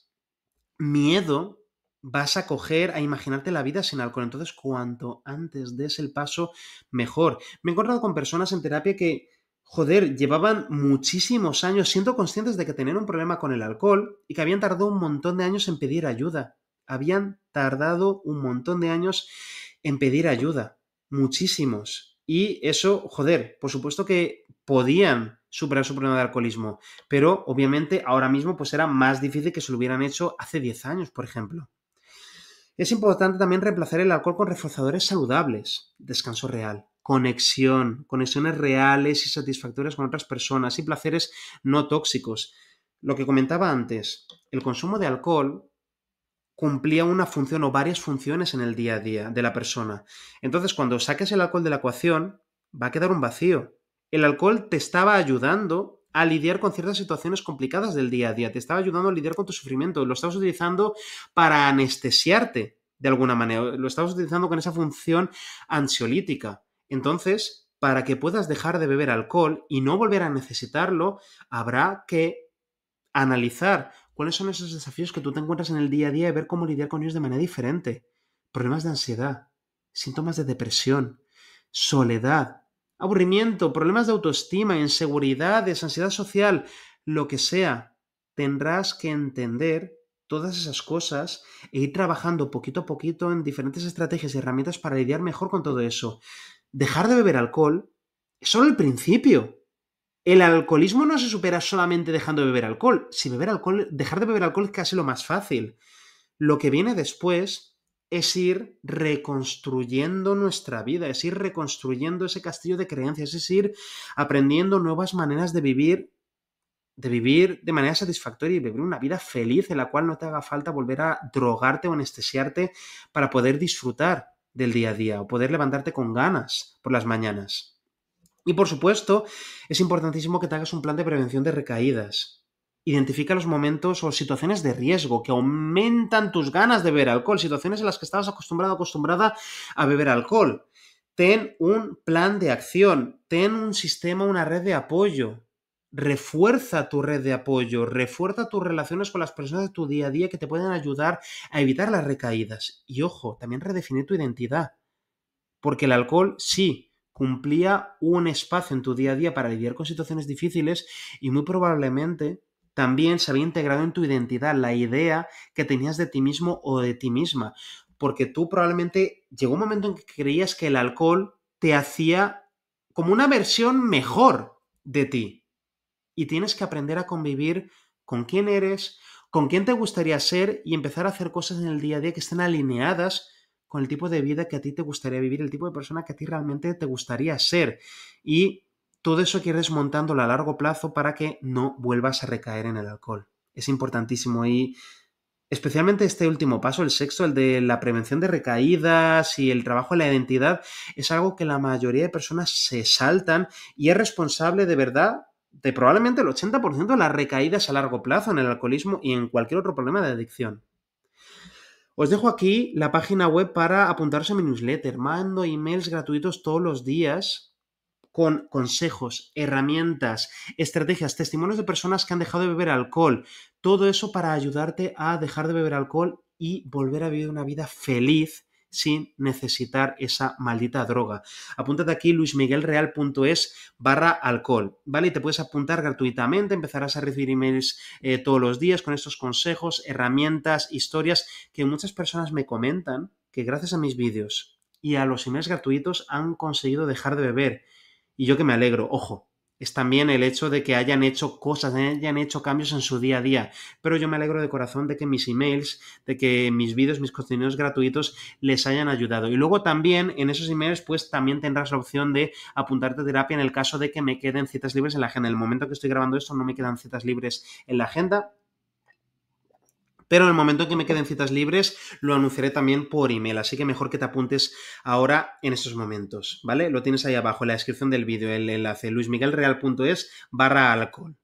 miedo vas a coger a imaginarte la vida sin alcohol. Entonces, cuanto antes des el paso, mejor. Me he encontrado con personas en terapia que, joder, llevaban muchísimos años siendo conscientes de que tenían un problema con el alcohol y que habían tardado un montón de años en pedir ayuda. Habían tardado un montón de años en pedir ayuda. Muchísimos. Y eso, joder, por supuesto que podían superar su problema de alcoholismo, pero obviamente ahora mismo pues era más difícil que se lo hubieran hecho hace 10 años, por ejemplo. Es importante también reemplazar el alcohol con reforzadores saludables, descanso real, conexiones reales y satisfactorias con otras personas y placeres no tóxicos. Lo que comentaba antes, el consumo de alcohol cumplía una función o varias funciones en el día a día de la persona. Entonces, cuando saques el alcohol de la ecuación, va a quedar un vacío. El alcohol te estaba ayudando a lidiar con ciertas situaciones complicadas del día a día, te estaba ayudando a lidiar con tu sufrimiento, lo estabas utilizando para anestesiarte de alguna manera, lo estabas utilizando con esa función ansiolítica. Entonces, para que puedas dejar de beber alcohol y no volver a necesitarlo, habrá que analizar cuáles son esos desafíos que tú te encuentras en el día a día y ver cómo lidiar con ellos de manera diferente. Problemas de ansiedad, síntomas de depresión, soledad, aburrimiento, problemas de autoestima, inseguridades, ansiedad social, lo que sea. Tendrás que entender todas esas cosas e ir trabajando poquito a poquito en diferentes estrategias y herramientas para lidiar mejor con todo eso. Dejar de beber alcohol es solo el principio. El alcoholismo no se supera solamente dejando de beber alcohol. Si beber alcohol, dejar de beber alcohol es casi lo más fácil. Lo que viene después es ir reconstruyendo nuestra vida, es ir reconstruyendo ese castillo de creencias, es ir aprendiendo nuevas maneras de vivir de manera satisfactoria y vivir una vida feliz en la cual no te haga falta volver a drogarte o anestesiarte para poder disfrutar del día a día o poder levantarte con ganas por las mañanas. Y por supuesto, es importantísimo que te hagas un plan de prevención de recaídas. Identifica los momentos o situaciones de riesgo que aumentan tus ganas de beber alcohol, situaciones en las que estabas acostumbrada a beber alcohol. Ten un plan de acción, ten un sistema, una red de apoyo. Refuerza tu red de apoyo, refuerza tus relaciones con las personas de tu día a día que te pueden ayudar a evitar las recaídas. Y ojo, también redefinir tu identidad. Porque el alcohol sí cumplía un espacio en tu día a día para lidiar con situaciones difíciles y muy probablemente también se había integrado en tu identidad la idea que tenías de ti mismo o de ti misma. Porque tú probablemente llegó un momento en que creías que el alcohol te hacía como una versión mejor de ti. Y tienes que aprender a convivir con quién eres, con quién te gustaría ser y empezar a hacer cosas en el día a día que estén alineadas con el tipo de vida que a ti te gustaría vivir, el tipo de persona que a ti realmente te gustaría ser. Y todo eso que ir desmontándolo a largo plazo para que no vuelvas a recaer en el alcohol. Es importantísimo y especialmente este último paso, el sexto, el de la prevención de recaídas y el trabajo en la identidad, es algo que la mayoría de personas se saltan y es responsable de verdad de probablemente el 80% de las recaídas a largo plazo en el alcoholismo y en cualquier otro problema de adicción. Os dejo aquí la página web para apuntarse a mi newsletter. Mando emails gratuitos todos los días con consejos, herramientas, estrategias, testimonios de personas que han dejado de beber alcohol. Todo eso para ayudarte a dejar de beber alcohol y volver a vivir una vida feliz sin necesitar esa maldita droga. Apúntate aquí luismiguelreal.es/alcohol, ¿vale? Y te puedes apuntar gratuitamente, empezarás a recibir emails todos los días con estos consejos, herramientas, historias que muchas personas me comentan que gracias a mis vídeos y a los emails gratuitos han conseguido dejar de beber. Y yo que me alegro, ojo, es también el hecho de que hayan hecho cosas, hayan hecho cambios en su día a día. Pero yo me alegro de corazón de que mis emails, de que mis vídeos, mis contenidos gratuitos les hayan ayudado. Y luego también en esos emails pues también tendrás la opción de apuntarte a terapia en el caso de que me queden citas libres en la agenda. En el momento que estoy grabando esto no me quedan citas libres en la agenda, pero en el momento en que me queden citas libres lo anunciaré también por email, así que mejor que te apuntes ahora en esos momentos, ¿vale? Lo tienes ahí abajo en la descripción del vídeo, el enlace luismiguelreal.es/alcohol.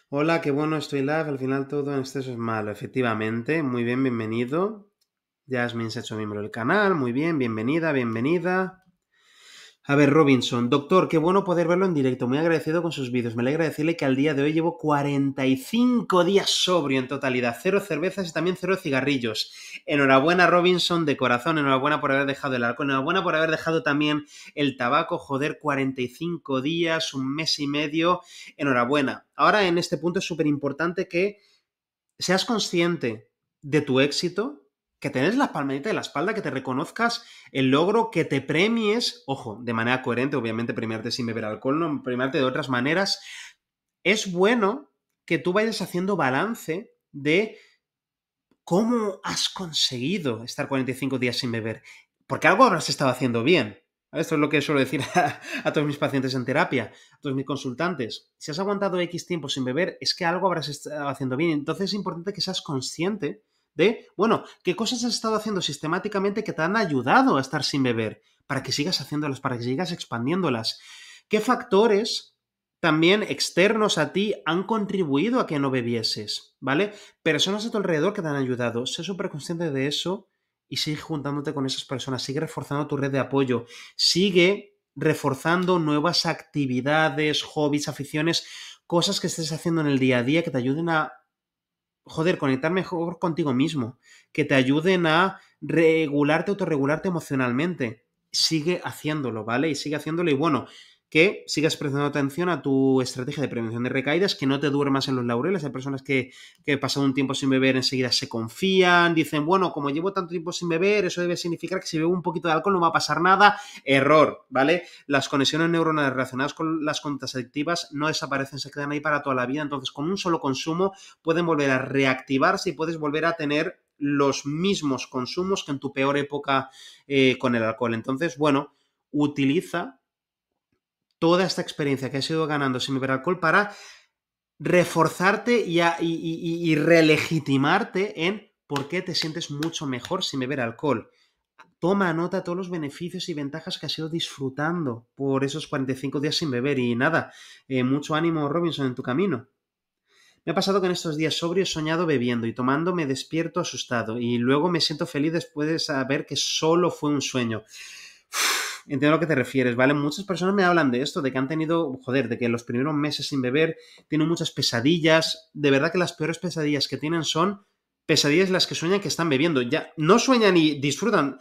Hola, qué bueno, estoy live, al final todo en exceso es malo, efectivamente, muy bien, bienvenido. Jasmine se ha hecho miembro del canal, muy bien, bienvenida, bienvenida. A ver, Robinson, doctor, qué bueno poder verlo en directo, muy agradecido con sus vídeos. Me alegra decirle que al día de hoy llevo 45 días sobrio en totalidad, 0 cervezas y también 0 cigarrillos. Enhorabuena, Robinson, de corazón, enhorabuena por haber dejado el alcohol, enhorabuena por haber dejado también el tabaco, joder, 45 días, un mes y medio, enhorabuena. Ahora en este punto es súper importante que seas consciente de tu éxito, que te des la palmadita de la espalda, que te reconozcas el logro, que te premies, ojo, de manera coherente, obviamente premiarte sin beber alcohol, no premiarte de otras maneras. Es bueno que tú vayas haciendo balance de cómo has conseguido estar 45 días sin beber. porque algo habrás estado haciendo bien. Esto es lo que suelo decir a todos mis pacientes en terapia, a todos mis consultantes. Si has aguantado X tiempo sin beber, es que algo habrás estado haciendo bien. Entonces es importante que seas consciente de, bueno, qué cosas has estado haciendo sistemáticamente que te han ayudado a estar sin beber, para que sigas haciéndolas, para que sigas expandiéndolas. ¿Qué factores también externos a ti han contribuido a que no bebieses? ¿Vale? Personas a tu alrededor que te han ayudado. Sé súper consciente de eso y sigue juntándote con esas personas, sigue reforzando tu red de apoyo, sigue reforzando nuevas actividades, hobbies, aficiones, cosas que estés haciendo en el día a día que te ayuden a, joder, conectar mejor contigo mismo, que te ayuden a regularte, autorregularte emocionalmente. Sigue haciéndolo, ¿vale? Y sigue haciéndolo y bueno, que sigas prestando atención a tu estrategia de prevención de recaídas, que no te duermas en los laureles. Hay personas que pasan un tiempo sin beber, enseguida se confían, dicen, bueno, como llevo tanto tiempo sin beber, eso debe significar que si bebo un poquito de alcohol no va a pasar nada. Error, ¿vale? Las conexiones neuronales relacionadas con las conductas adictivas no desaparecen, se quedan ahí para toda la vida. Entonces, con un solo consumo pueden volver a reactivarse y puedes volver a tener los mismos consumos que en tu peor época con el alcohol. Entonces, bueno, utiliza toda esta experiencia que has ido ganando sin beber alcohol para reforzarte y relegitimarte en por qué te sientes mucho mejor sin beber alcohol. Toma nota de todos los beneficios y ventajas que has ido disfrutando por esos 45 días sin beber. Y nada, mucho ánimo, Robinson, en tu camino. Me ha pasado que en estos días sobrio he soñado bebiendo y tomando me despierto asustado y luego me siento feliz después de saber que solo fue un sueño. Entiendo a lo que te refieres, ¿vale? Muchas personas me hablan de esto, de que han tenido, joder, de que en los primeros meses sin beber tienen muchas pesadillas. De verdad que las peores pesadillas que tienen son pesadillas las que sueñan que están bebiendo. Ya no sueñan y disfrutan.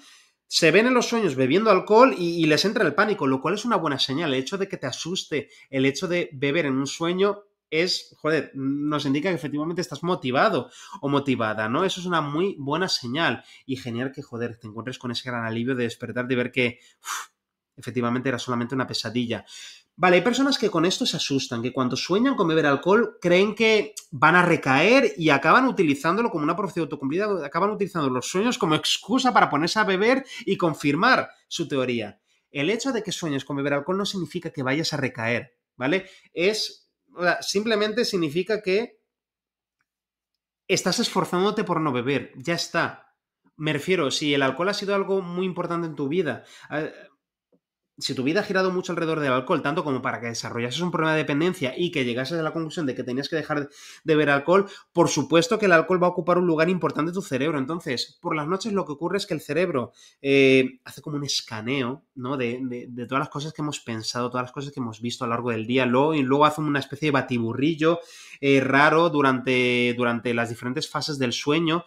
Se ven en los sueños bebiendo alcohol y les entra el pánico, lo cual es una buena señal. El hecho de que te asuste, el hecho de beber en un sueño es, joder, nos indica que efectivamente estás motivado o motivada, ¿no? Eso es una muy buena señal y genial que, joder, te encuentres con ese gran alivio de despertar, de ver que efectivamente era solamente una pesadilla. Vale, hay personas que con esto se asustan, que cuando sueñan con beber alcohol creen que van a recaer y acaban utilizándolo como una profecía autocumplida, acaban utilizando los sueños como excusa para ponerse a beber y confirmar su teoría. El hecho de que sueñes con beber alcohol no significa que vayas a recaer, ¿vale? Simplemente significa que estás esforzándote por no beber, ya está. Me refiero, si el alcohol ha sido algo muy importante en tu vida, si tu vida ha girado mucho alrededor del alcohol, tanto como para que desarrollases un problema de dependencia y que llegases a la conclusión de que tenías que dejar de beber alcohol, por supuesto que el alcohol va a ocupar un lugar importante en tu cerebro. Entonces, por las noches lo que ocurre es que el cerebro hace como un escaneo, ¿no? de todas las cosas que hemos pensado, todas las cosas que hemos visto a lo largo del día, y luego hace una especie de batiburrillo raro durante las diferentes fases del sueño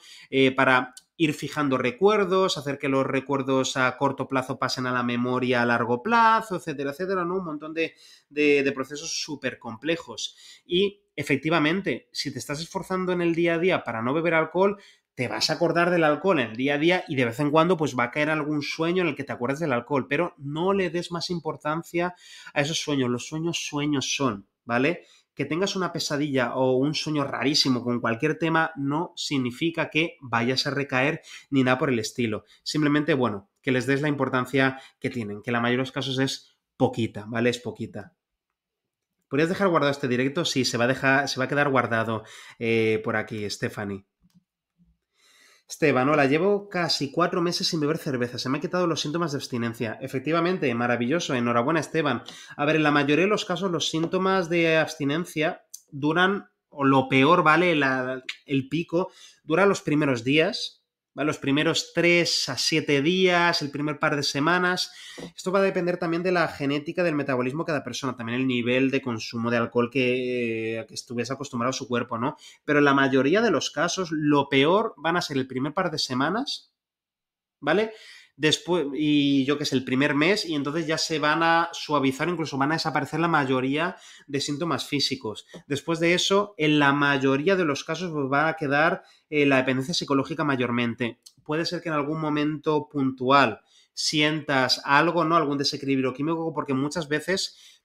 para ir fijando recuerdos, hacer que los recuerdos a corto plazo pasen a la memoria a largo plazo, etcétera, etcétera, ¿no? Un montón de procesos súper complejos. Y efectivamente, si te estás esforzando en el día a día para no beber alcohol, te vas a acordar del alcohol en el día a día y de vez en cuando pues va a caer algún sueño en el que te acuerdes del alcohol, pero no le des más importancia a esos sueños. Los sueños son, ¿vale? Que tengas una pesadilla o un sueño rarísimo con cualquier tema no significa que vayas a recaer ni nada por el estilo. Simplemente, bueno, que les des la importancia que tienen, que la mayoría de los casos es poquita, ¿vale? Es poquita. ¿Podrías dejar guardado este directo? Sí, se va a quedar guardado por aquí, Stephanie. Esteban, hola, llevo casi 4 meses sin beber cerveza. Se me han quitado los síntomas de abstinencia. Efectivamente, maravilloso. Enhorabuena, Esteban. A ver, en la mayoría de los casos los síntomas de abstinencia duran, o lo peor, ¿vale? El pico dura los primeros días, ¿vale? Los primeros 3 a 7 días, el primer par de semanas. Esto va a depender también de la genética del metabolismo de cada persona, también el nivel de consumo de alcohol que estuviese acostumbrado a su cuerpo, ¿no? Pero en la mayoría de los casos, lo peor van a ser el primer par de semanas, ¿vale? Después, y yo que sé, el primer mes, y entonces ya se van a suavizar, incluso van a desaparecer la mayoría de síntomas físicos. Después de eso, en la mayoría de los casos, pues va a quedar la dependencia psicológica mayormente. Puede ser que en algún momento puntual sientas algo, ¿no? Algún desequilibrio químico, porque muchas veces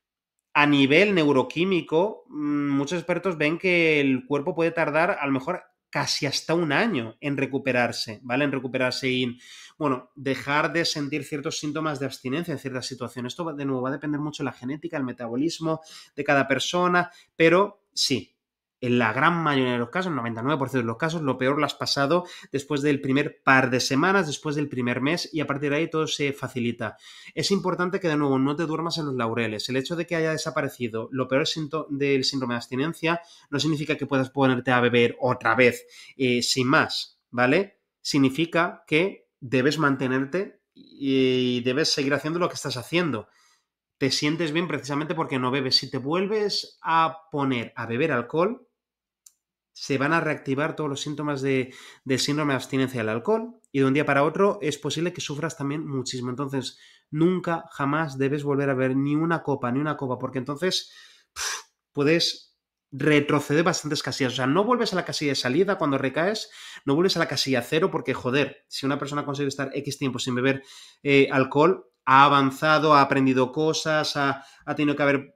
a nivel neuroquímico, muchos expertos ven que el cuerpo puede tardar a lo mejor casi hasta un año en recuperarse, ¿vale? En recuperarse y, bueno, dejar de sentir ciertos síntomas de abstinencia en ciertas situaciones. Esto, de nuevo, va a depender mucho de la genética, el metabolismo de cada persona, pero sí. En la gran mayoría de los casos, el 99% de los casos, lo peor lo has pasado después del primer par de semanas, después del primer mes, y a partir de ahí todo se facilita. Es importante que, de nuevo, no te duermas en los laureles. El hecho de que haya desaparecido lo peor del síndrome de abstinencia no significa que puedas ponerte a beber otra vez sin más, ¿vale? Significa que debes mantenerte y debes seguir haciendo lo que estás haciendo. Te sientes bien precisamente porque no bebes. Si te vuelves a poner a beber alcohol, se van a reactivar todos los síntomas del síndrome de abstinencia del alcohol y de un día para otro es posible que sufras también muchísimo. Entonces, nunca, jamás debes volver a beber ni una copa, porque entonces puedes retroceder bastantes casillas. O sea, no vuelves a la casilla de salida cuando recaes, no vuelves a la casilla cero porque, joder, si una persona consigue estar X tiempo sin beber alcohol, ha avanzado, ha aprendido cosas, ha tenido que haber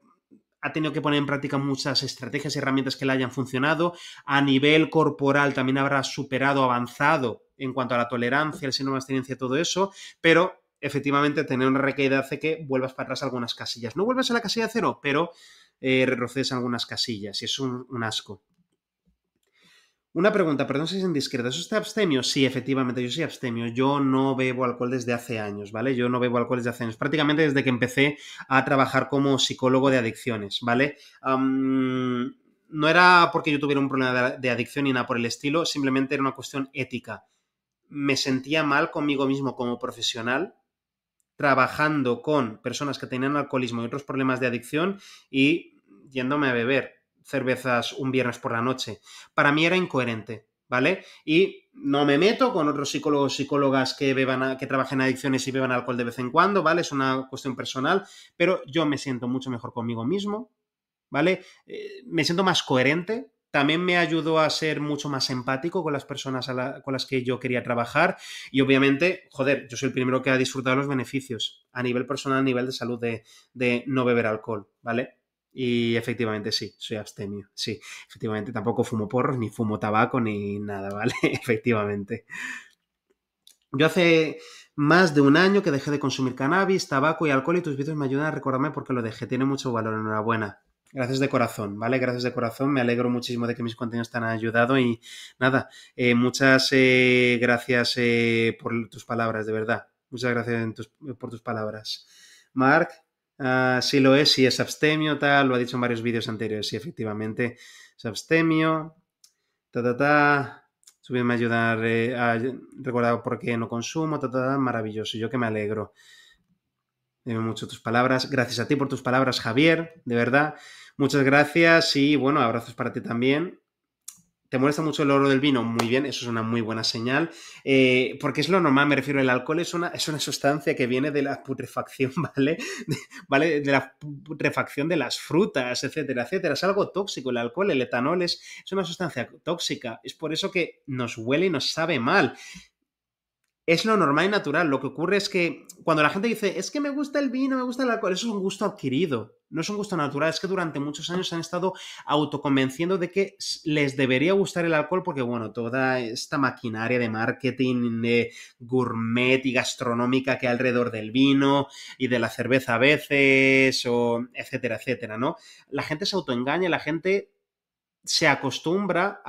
ha tenido que poner en práctica muchas estrategias y herramientas que le hayan funcionado. A nivel corporal también habrá superado, avanzado en cuanto a la tolerancia, el síndrome de abstinencia, todo eso, pero efectivamente tener una recaída hace que vuelvas para atrás algunas casillas. No vuelves a la casilla cero, pero retrocedes algunas casillas y es un asco. Una pregunta, perdón si es indiscreta. ¿Eso está abstemio? Sí, efectivamente, yo soy abstemio. Yo no bebo alcohol desde hace años, ¿vale? Yo no bebo alcohol desde hace años. Prácticamente desde que empecé a trabajar como psicólogo de adicciones, ¿vale? No era porque yo tuviera un problema de adicción ni nada por el estilo, simplemente era una cuestión ética. Me sentía mal conmigo mismo como profesional, trabajando con personas que tenían alcoholismo y otros problemas de adicción y yéndome a beber cervezas un viernes por la noche. Para mí era incoherente, ¿vale? Y no me meto con otros psicólogos, psicólogas que trabajen en adicciones y beban alcohol de vez en cuando, ¿vale? Es una cuestión personal, pero yo me siento mucho mejor conmigo mismo, ¿vale? Me siento más coherente. También me ayudó a ser mucho más empático con las personas con las que yo quería trabajar y obviamente, joder, yo soy el primero que ha disfrutado los beneficios a nivel personal, a nivel de salud de no beber alcohol, ¿vale? Y efectivamente sí, soy abstemio, sí, efectivamente tampoco fumo porros, ni fumo tabaco, ni nada, ¿vale? Efectivamente. Yo hace más de un año que dejé de consumir cannabis, tabaco y alcohol y tus vídeos me ayudan a recordarme por qué lo dejé. Tiene mucho valor, enhorabuena. Gracias de corazón, ¿vale? Gracias de corazón. Me alegro muchísimo de que mis contenidos te han ayudado y nada, muchas gracias por tus palabras, de verdad. Muchas gracias por tus palabras. Marc, sí lo es, sí es abstemio, tal, lo ha dicho en varios vídeos anteriores, sí, efectivamente es abstemio, Subirme a ayudar a recordar por qué no consumo, maravilloso. Yo que me alegro. Dime mucho tus palabras. Gracias a ti por tus palabras, Javier, de verdad. Muchas gracias y bueno, abrazos para ti también. ¿Te molesta mucho el olor del vino? Muy bien, eso es una muy buena señal. Porque es lo normal, me refiero, el alcohol es una sustancia que viene de la putrefacción, ¿vale? ¿Vale? De la putrefacción de las frutas, etcétera, etcétera. Es algo tóxico el alcohol, el etanol es una sustancia tóxica. Es por eso que nos huele y nos sabe mal. Es lo normal y natural. Lo que ocurre es que cuando la gente dice, es que me gusta el vino, me gusta el alcohol, eso es un gusto adquirido. No es un gusto natural, es que durante muchos años han estado autoconvenciendo de que les debería gustar el alcohol porque, bueno, toda esta maquinaria de marketing, de gourmet y gastronómica que hay alrededor del vino y de la cerveza a veces, o etcétera, etcétera, ¿no? La gente se autoengaña, la gente se acostumbra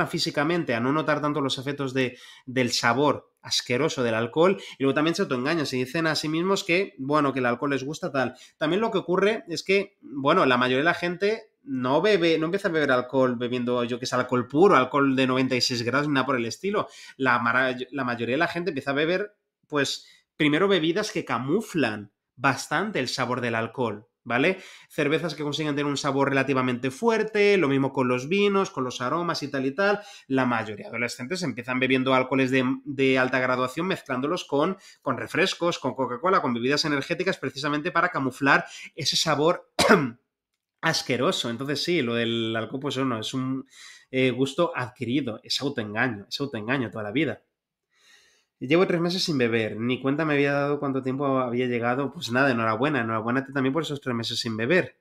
físicamente a no notar tanto los efectos del sabor asqueroso del alcohol y luego también se autoengañan, se dicen a sí mismos que, bueno, que el alcohol les gusta tal. También lo que ocurre es que, bueno, la mayoría de la gente no empieza a beber alcohol bebiendo, yo que sé, alcohol puro, alcohol de 96 grados, ni nada por el estilo. La mayoría de la gente empieza a beber, pues, primero bebidas que camuflan bastante el sabor del alcohol, ¿vale? Cervezas que consiguen tener un sabor relativamente fuerte, lo mismo con los vinos, con los aromas y tal y tal. La mayoría de adolescentes empiezan bebiendo alcoholes de alta graduación mezclándolos con refrescos, con Coca-Cola, con bebidas energéticas precisamente para camuflar ese sabor asqueroso. Entonces sí, lo del alcohol pues no, es un gusto adquirido, es autoengaño toda la vida. Llevo 3 meses sin beber, ni cuenta me había dado cuánto tiempo había llegado. Pues nada, enhorabuena a ti también por esos 3 meses sin beber.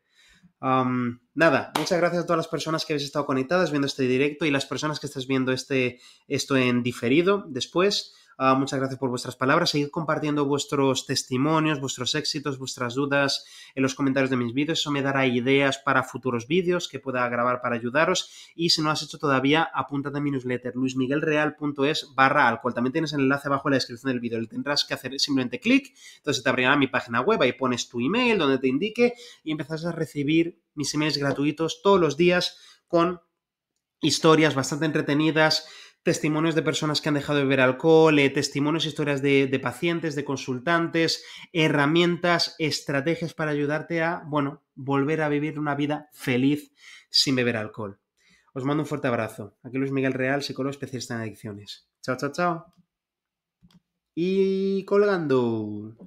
Nada, muchas gracias a todas las personas que habéis estado conectadas viendo este directo y las personas que estáis viendo esto en diferido después. Muchas gracias por vuestras palabras. Seguid compartiendo vuestros testimonios, vuestros éxitos, vuestras dudas en los comentarios de mis vídeos. Eso me dará ideas para futuros vídeos que pueda grabar para ayudaros. Y si no lo has hecho todavía, apúntate a mi newsletter, luismiguelreal.es/alcohol. También tienes el enlace abajo en la descripción del vídeo. Le tendrás que hacer simplemente clic. Entonces te abrirá mi página web. Ahí pones tu email donde te indique y empezarás a recibir mis emails gratuitos todos los días con historias bastante entretenidas, testimonios de personas que han dejado de beber alcohol, testimonios, historias de pacientes, de consultantes, herramientas, estrategias para ayudarte a, bueno, volver a vivir una vida feliz sin beber alcohol. Os mando un fuerte abrazo. Aquí Luis Miguel Real, psicólogo especialista en adicciones. Chao, chao, chao. Y colgando.